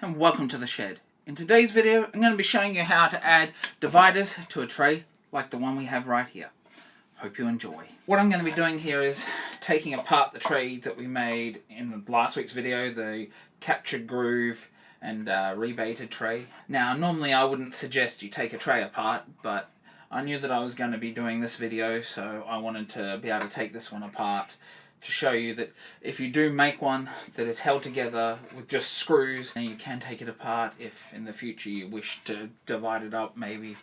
and welcome to the shed. In today's video I'm going to be showing you how to add dividers to a tray like the one we have right here. Hope you enjoy. What I'm going to be doing here is taking apart the tray that we made in last week's video, the captured groove and rebated tray. Now normally I wouldn't suggest you take a tray apart, but I knew that I was going to be doing this video, so I wanted to be able to take this one apart to show you that if you do make one that is held together with just screws, then you can take it apart if in the future you wish to divide it up, maybe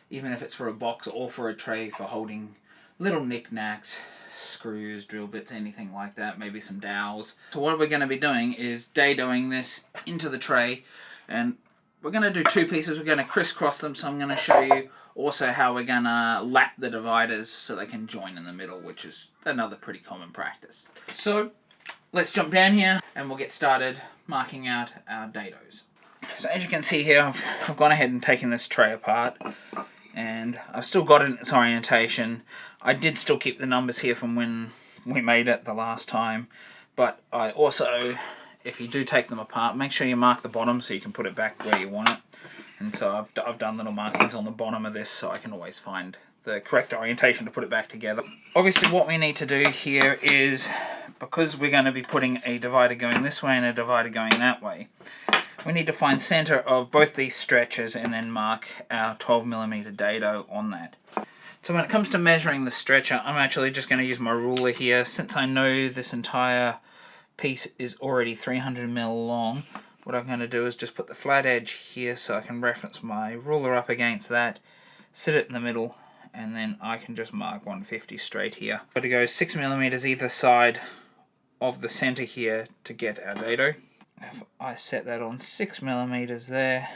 even if it's for a box or for a tray for holding little knickknacks, screws, drill bits, anything like that, maybe some dowels. So what we're going to be doing is dadoing this into the tray, and we're going to do two pieces. We're going to crisscross them, so I'm going to show you also how we're going to lap the dividers so they can join in the middle, which is another pretty common practice. So let's jump down here and we'll get started marking out our dados. So as you can see here, I've gone ahead and taken this tray apart, and I've still got it in its orientation. I did still keep the numbers here from when we made it the last time, but I also, if you do take them apart, make sure you mark the bottom so you can put it back where you want it. And so I've done little markings on the bottom of this so I can always find the correct orientation to put it back together. Obviously what we need to do here is, because we're going to be putting a divider going this way and a divider going that way, we need to find center of both these stretches and then mark our 12mm dado on that. So when it comes to measuring the stretcher, I'm actually just going to use my ruler here. Since I know this entire piece is already 300mm long, what I'm going to do is just put the flat edge here so I can reference my ruler up against that, sit it in the middle, and then I can just mark 150 straight here. Got to go 6mm either side of the center here to get our dado. If I set that on 6mm there.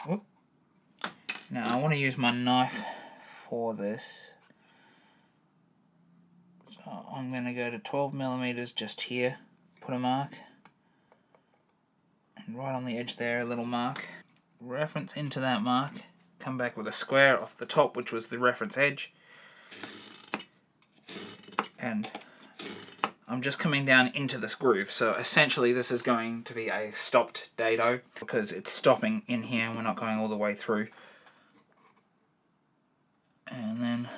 Whoop. Now I want to use my knife for this. So I'm going to go to 12mm just here. Put a mark, and right on the edge there a little mark. Reference into that mark, come back with a square off the top, which was the reference edge, and I'm just coming down into this groove. So essentially this is going to be a stopped dado because it's stopping in here and we're not going all the way through. And then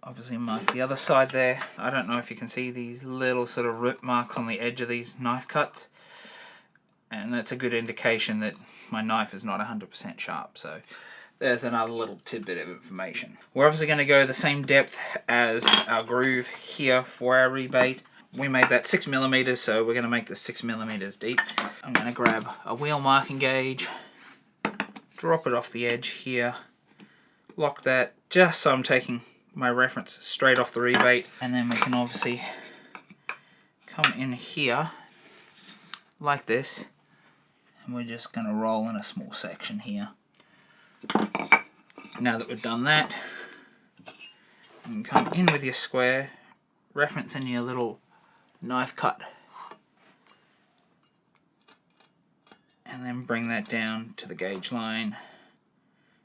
obviously mark the other side there. I don't know if you can see these little sort of rip marks on the edge of these knife cuts, and that's a good indication that my knife is not 100% sharp. So there's another little tidbit of information. We're obviously going to go the same depth as our groove here for our rebate. We made that 6mm, so we're going to make this 6mm deep. I'm going to grab a wheel marking gauge, drop it off the edge here, lock that just so I'm taking my reference straight off the rebate, and then we can obviously come in here like this, and we're just going to roll in a small section here. Now that we've done that, you can come in with your square, reference in your little knife cut, and then bring that down to the gauge line.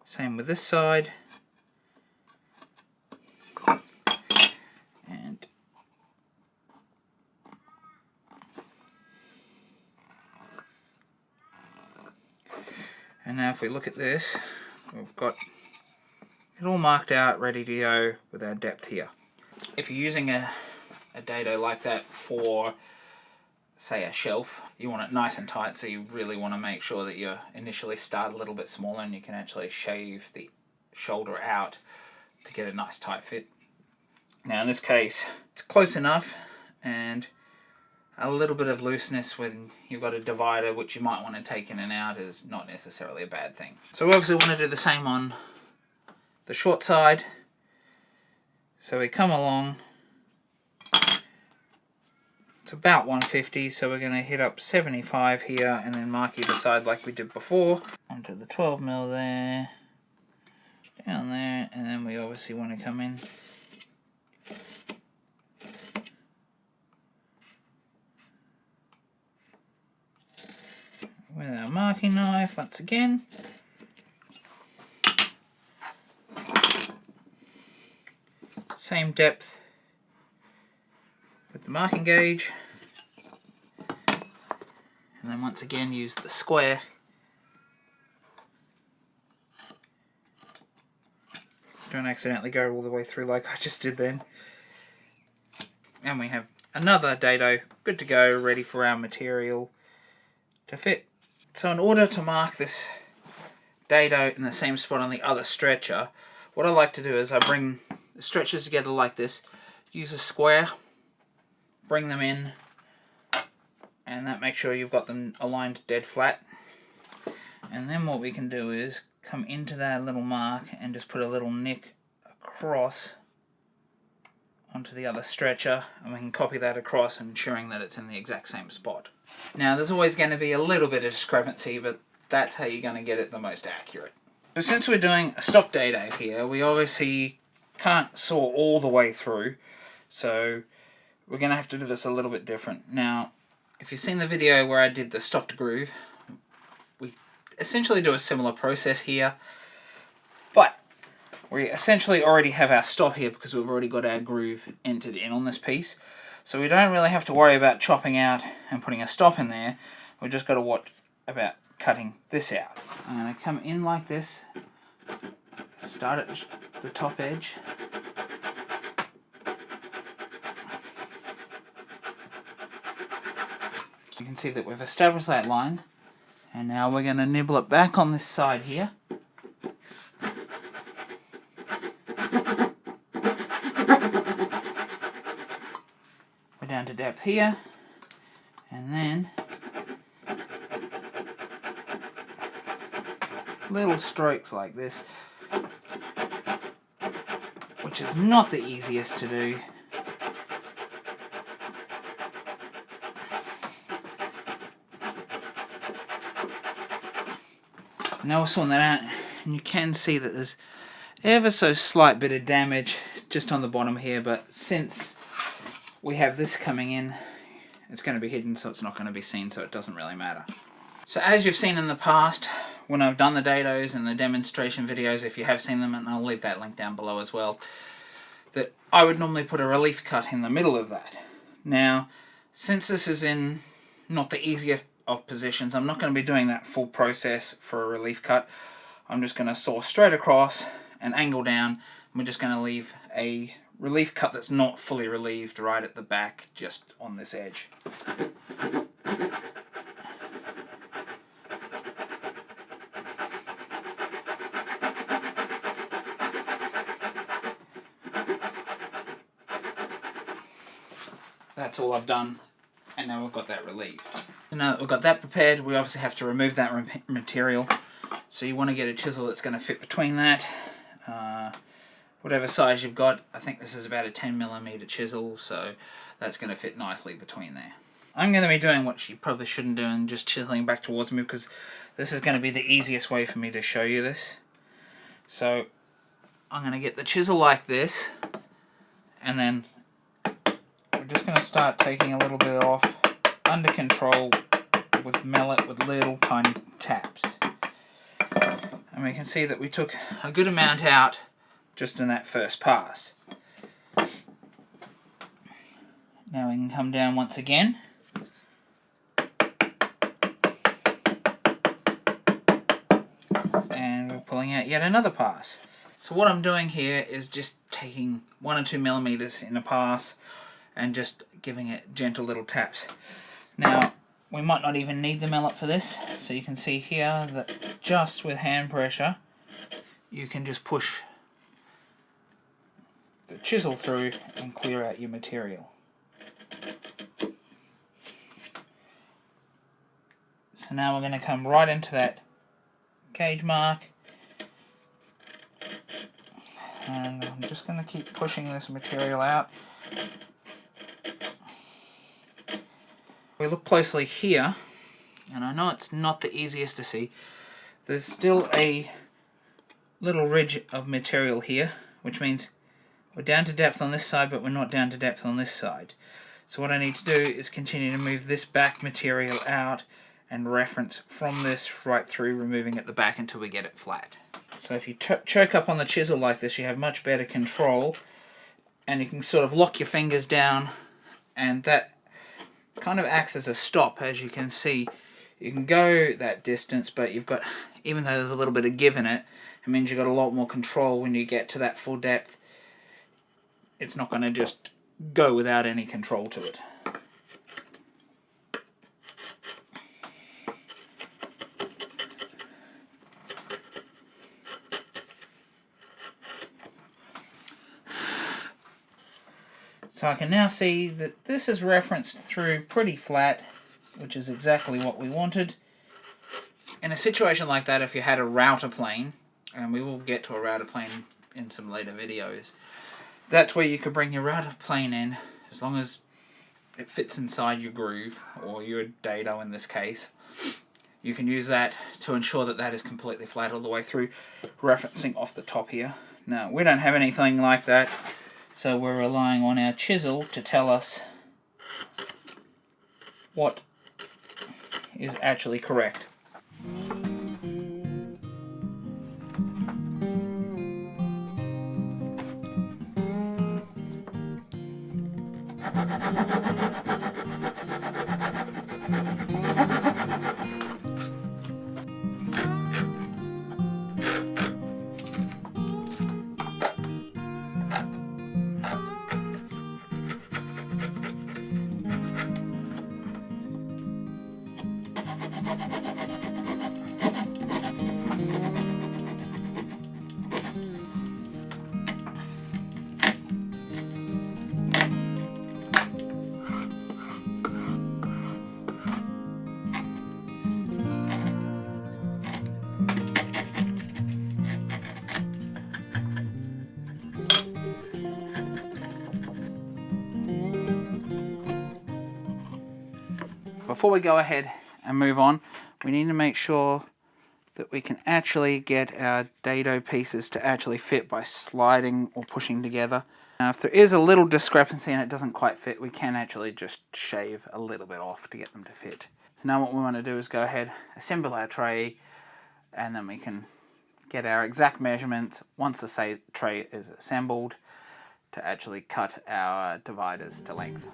Same with this side. And now if we look at this, we've got it all marked out, ready to go with our depth here. If you're using a dado like that for, say, a shelf, you want it nice and tight, so you really want to make sure that you initially start a little bit smaller and you can actually shave the shoulder out to get a nice tight fit. Now in this case, it's close enough, and a little bit of looseness when you've got a divider which you might want to take in and out is not necessarily a bad thing. So we obviously want to do the same on the short side. So we come along, it's about 150, so we're going to hit up 75 here and then mark either side like we did before. Onto the 12mm there, down there, and then we obviously want to come in with our marking knife once again. Same depth with the marking gauge. And then once again use the square. Don't accidentally go all the way through like I just did then. And we have another dado good to go, ready for our material to fit. So in order to mark this dado in the same spot on the other stretcher, what I like to do is I bring the stretchers together like this, use a square, bring them in, and that makes sure you've got them aligned dead flat. And then what we can do is come into that little mark and just put a little nick across onto the other stretcher, and we can copy that across, ensuring that it's in the exact same spot. Now there's always going to be a little bit of discrepancy, but that's how you're going to get it the most accurate. So since we're doing a stop dado here, we obviously can't saw all the way through, so we're going to have to do this a little bit different. Now, if you've seen the video where I did the stop to groove, we essentially do a similar process here, but we essentially already have our stop here because we've already got our groove entered in on this piece. So we don't really have to worry about chopping out and putting a stop in there. We've just got to watch about cutting this out. I'm going to come in like this, start at the top edge. You can see that we've established that line, and now we're going to nibble it back on this side here. We're down to depth here, and then little strokes like this, which is not the easiest to do. Now we're sorting that out, and you can see that there's ever so slight bit of damage just on the bottom here, but since we have this coming in, it's going to be hidden, so it's not going to be seen, so it doesn't really matter. So as you've seen in the past, when I've done the dados and the demonstration videos, if you have seen them, and I'll leave that link down below as well, that I would normally put a relief cut in the middle of that. Now, since this is in not the easiest of positions, I'm not going to be doing that full process for a relief cut. I'm just going to saw straight across and angle down, and we're just going to leave a relief cut that's not fully relieved right at the back, just on this edge. That's all I've done, and now we've got that relieved. So now that we've got that prepared, we obviously have to remove that material. So you want to get a chisel that's going to fit between that. Whatever size you've got, I think this is about a 10mm chisel, so that's going to fit nicely between there. I'm going to be doing what you probably shouldn't do and just chiseling back towards me, because this is going to be the easiest way for me to show you this. So I'm going to get the chisel like this, and then we're just going to start taking a little bit off under control with mallet with little tiny taps. And we can see that we took a good amount out just in that first pass. Now we can come down once again. And we're pulling out yet another pass. So what I'm doing here is just taking 1 or 2mm in a pass and just giving it gentle little taps. Now, we might not even need the mallet for this, so you can see here that just with hand pressure, you can just push the chisel through and clear out your material. So now we're going to come right into that gauge mark, and I'm just going to keep pushing this material out. We look closely here, and I know it's not the easiest to see, there's still a little ridge of material here, which means we're down to depth on this side, but we're not down to depth on this side. So what I need to do is continue to move this back material out and reference from this right through, removing at the back until we get it flat. So if you choke up on the chisel like this, you have much better control, and you can sort of lock your fingers down, and that kind of acts as a stop. As you can see, You can go that distance, but you've got, even though there's a little bit of give in it, it means you've got a lot more control when you get to that full depth. It's not going to just go without any control to it. So I can now see that this is referenced through pretty flat, which is exactly what we wanted. In a situation like that, if you had a router plane, and we will get to a router plane in some later videos, that's where you could bring your router plane in, as long as it fits inside your groove, or your dado in this case. You can use that to ensure that that is completely flat all the way through, referencing off the top here. Now, we don't have anything like that, so we're relying on our chisel to tell us what is actually correct. Before we go ahead and move on, we need to make sure that we can actually get our dado pieces to actually fit by sliding or pushing together. Now, if there is a little discrepancy and it doesn't quite fit, we can actually just shave a little bit off to get them to fit. So now what we want to do is go ahead, assemble our tray, and then we can get our exact measurements once the tray is assembled to actually cut our dividers to length.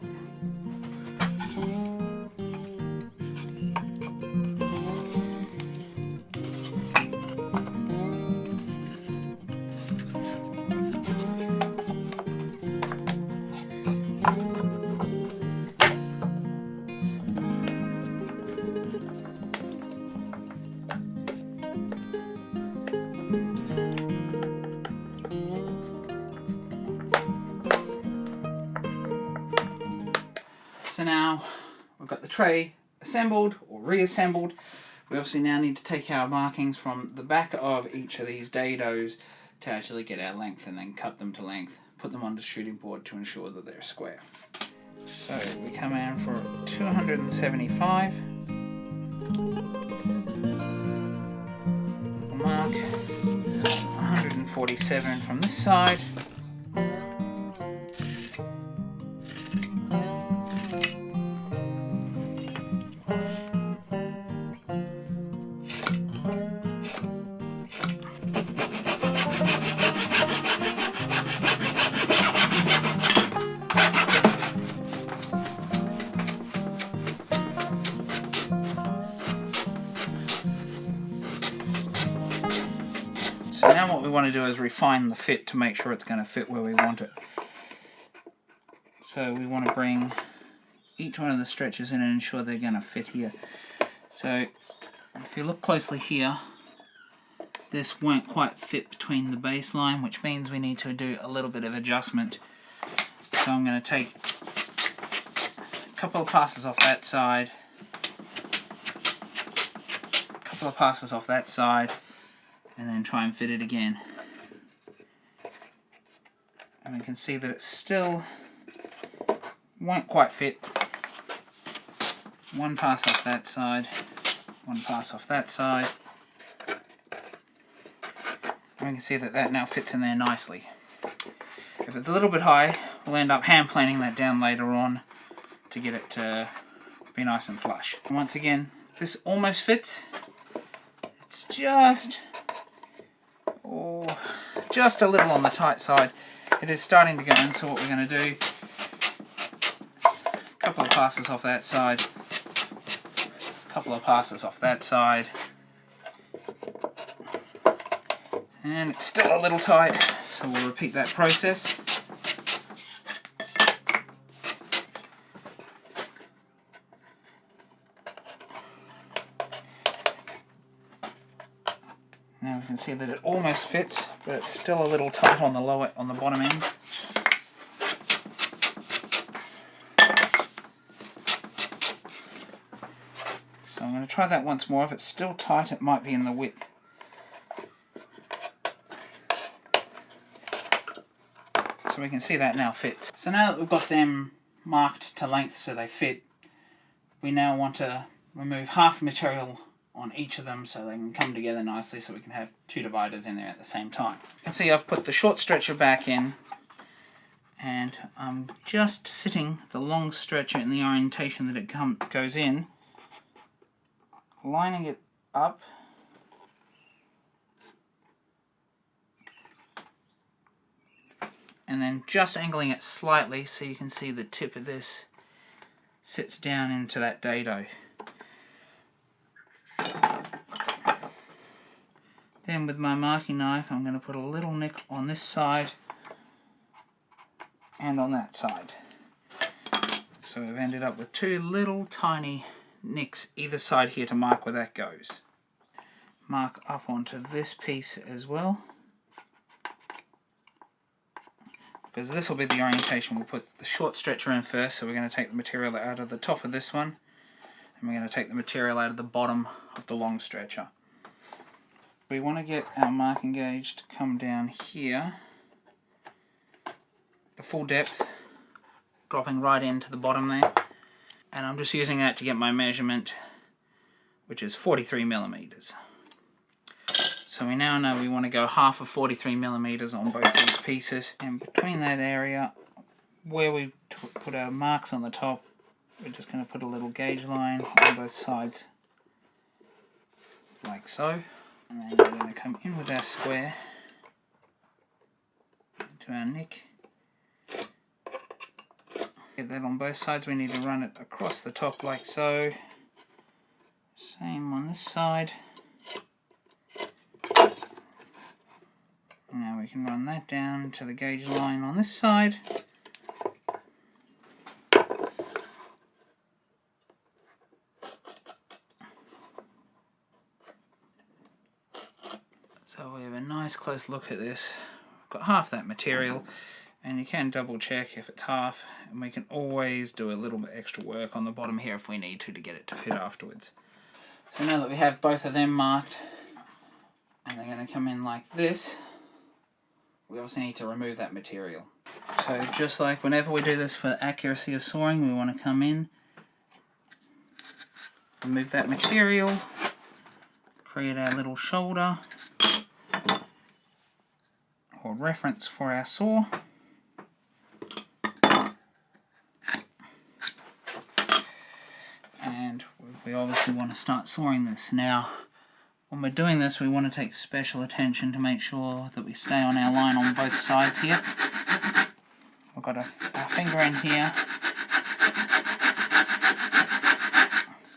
So now we've got the tray assembled or reassembled. We obviously now need to take our markings from the back of each of these dados to actually get our length, and then cut them to length, put them on the shooting board to ensure that they're square. So we come in for 275. We'll mark 147 from this side. So now what we want to do is refine the fit to make sure it's going to fit where we want it. So we want to bring each one of the stretches in and ensure they're going to fit here. So if you look closely here, this won't quite fit between the baseline, which means we need to do a little bit of adjustment. So I'm going to take a couple of passes off that side, a couple of passes off that side, and then try and fit it again. And we can see that it still won't quite fit. One pass off that side, one pass off that side. And we can see that that now fits in there nicely. If it's a little bit high, we'll end up hand planing that down later on to get it to be nice and flush. And once again, this almost fits. It's just a little on the tight side. It is starting to go in, so what we're going to do, a couple of passes off that side, a couple of passes off that side. And it's still a little tight, so we'll repeat that process. Now we can see that it almost fits, but it's still a little tight on the bottom end. So I'm going to try that once more. If it's still tight, it might be in the width. So we can see that now fits. So now that we've got them marked to length so they fit, we now want to remove half material on each of them so they can come together nicely, so we can have two dividers in there at the same time. You can see I've put the short stretcher back in, and I'm just sitting the long stretcher in the orientation that it goes in, lining it up, and then just angling it slightly so you can see the tip of this sits down into that dado. Then with my marking knife I'm going to put a little nick on this side and on that side. So we've ended up with two little tiny nicks either side here to mark where that goes. Mark up onto this piece as well, because this will be the orientation. We'll put the short stretcher in first, so we're going to take the material out of the top of this one, and we're going to take the material out of the bottom of the long stretcher. We want to get our marking gauge to come down here, the full depth, dropping right into the bottom there, and I'm just using that to get my measurement, which is 43 millimeters. So we now know we want to go half of 43 millimeters on both these pieces, and between that area where we put our marks on the top, we're just going to put a little gauge line on both sides like so. And then we're going to come in with our square into our nick. Get that on both sides. We need to run it across the top like so. Same on this side. Now we can run that down to the gauge line on this side. So we have a nice close look at this. We've got half that material, and you can double check if it's half, and we can always do a little bit extra work on the bottom here if we need to get it to fit afterwards. So now that we have both of them marked, and they're going to come in like this, we also need to remove that material. So just like whenever we do this for accuracy of sawing, we want to come in, remove that material, create our little shoulder or reference for our saw, and we obviously want to start sawing this. Now when we're doing this, we want to take special attention to make sure that we stay on our line on both sides here. We've got our finger in here,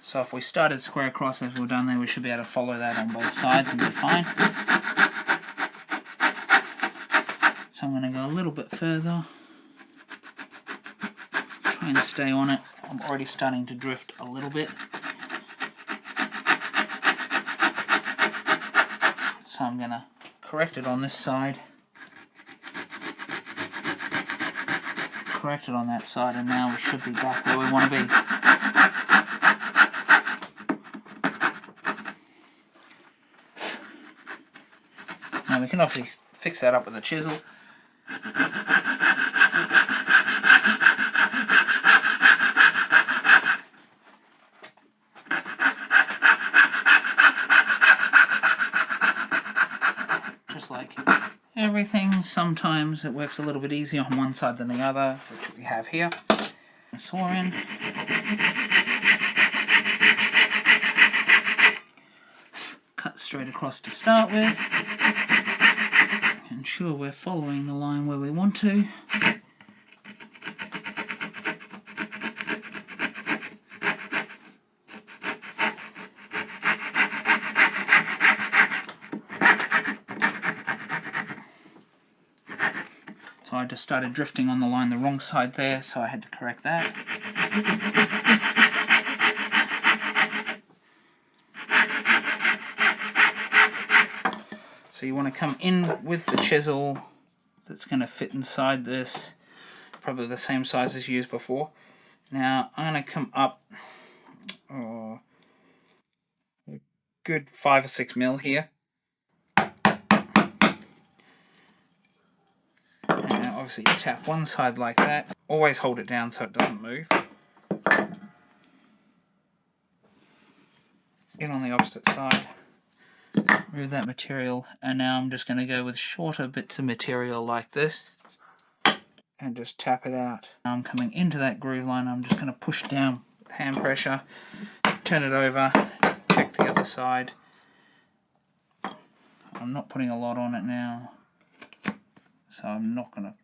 so if we started square across as we've done there, we should be able to follow that on both sides and be fine. So I'm going to go a little bit further, try and stay on it. I'm already starting to drift a little bit. So I'm going to correct it on this side, correct it on that side, and now we should be back where we want to be. Now we can obviously fix that up with a chisel. Just like everything, sometimes it works a little bit easier on one side than the other, which we have here. Saw in. Cut straight across to start with. Ensure we're following the line where we want to. just started drifting on the line the wrong side there, so I had to correct that. So you want to come in with the chisel that's going to fit inside this, probably the same size as used before. Now I'm going to come up a good 5 or 6 mil here. And obviously you tap one side like that. Always hold it down so it doesn't move. Get on the opposite side. Remove that material, and now I'm just going to go with shorter bits of material like this and just tap it out. Now I'm coming into that groove line. I'm just going to push down with hand pressure, turn it over, check the other side. I'm not putting a lot on it now, so I'm not going to.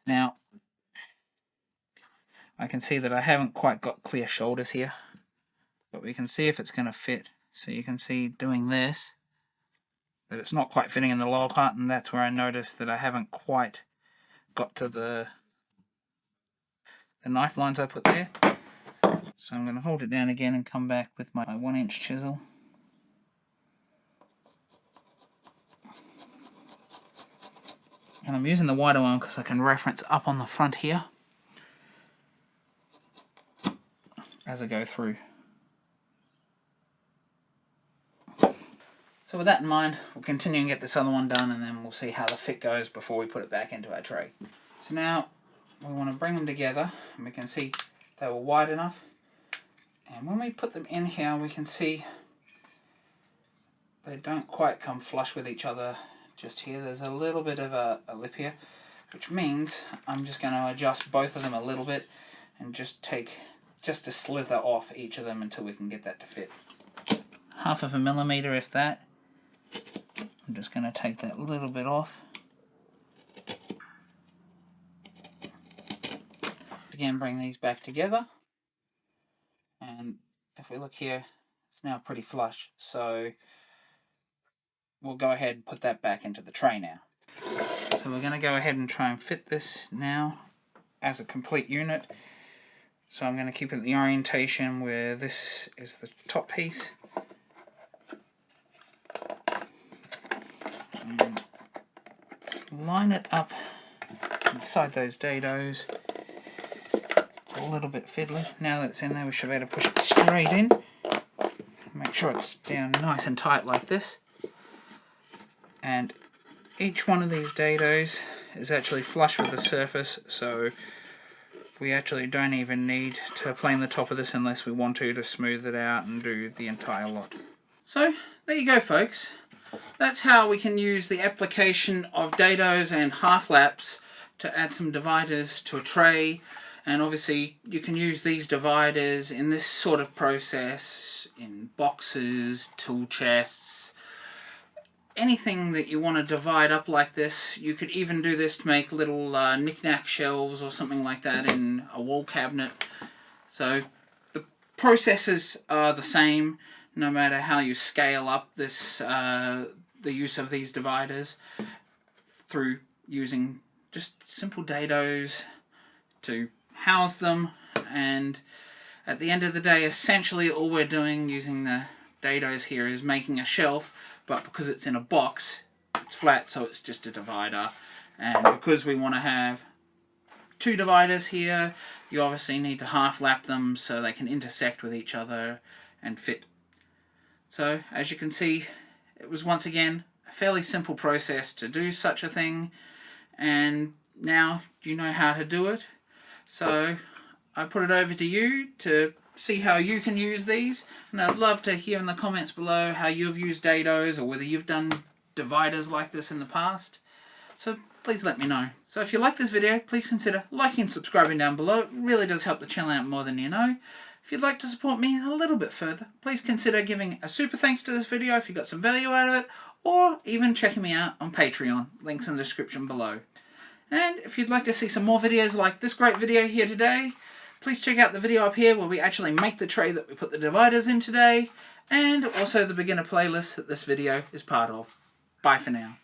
Now I can see that I haven't quite got clear shoulders here, but we can see if it's going to fit. So you can see doing this that it's not quite fitting in the lower part, and that's where I noticed that I haven't quite got to the knife lines I put there. So I'm going to hold it down again and come back with my 1-inch chisel. And I'm using the wider one because I can reference up on the front here as I go through. So with that in mind, we'll continue and get this other one done, and then we'll see how the fit goes before we put it back into our tray. So now we want to bring them together, and we can see they were wide enough. And when we put them in here, we can see they don't quite come flush with each other just here. There's a little bit of a lip here, which means I'm just going to adjust both of them a little bit and just take just a slither off each of them until we can get that to fit. 1/2 millimeter, if that. I'm just going to take that little bit off. Again, bring these back together, and if we look here, it's now pretty flush, so we'll go ahead and put that back into the tray now. So we're going to go ahead and try and fit this now as a complete unit. So I'm going to keep it in the orientation where this is the top piece. And line it up inside those dados. It's a little bit fiddly. Now that it's in there, we should be able to push it straight in. Make sure it's down nice and tight like this. And each one of these dados is actually flush with the surface, so we actually don't even need to plane the top of this unless we want to smooth it out and do the entire lot. So there you go, folks. That's how we can use the application of dados and half laps to add some dividers to a tray. And obviously you can use these dividers in this sort of process in boxes, tool chests, anything that you want to divide up like this. You could even do this to make little knick-knack shelves or something like that in a wall cabinet. So the processes are the same no matter how you scale up this the use of these dividers, through using just simple dados to house them. And at the end of the day, essentially all we're doing using the dados here is making a shelf, but because it's in a box, it's flat, so it's just a divider. And because we want to have 2 dividers here, you obviously need to half lap them so they can intersect with each other and fit. So as you can see, it was once again a fairly simple process to do such a thing, and now you know how to do it. So I put it over to you to see how you can use these, and I'd love to hear in the comments below how you've used dados or whether you've done dividers like this in the past. So please let me know. So if you like this video, please consider liking and subscribing down below. It really does help the channel out more than you know. If you'd like to support me a little bit further, please consider giving a super thanks to this video if you got some value out of it, or even checking me out on Patreon. Links in the description below. And if you'd like to see some more videos like this great video here today, please check out the video up here where we actually make the tray that we put the dividers in today, and also the beginner playlist that this video is part of. Bye for now.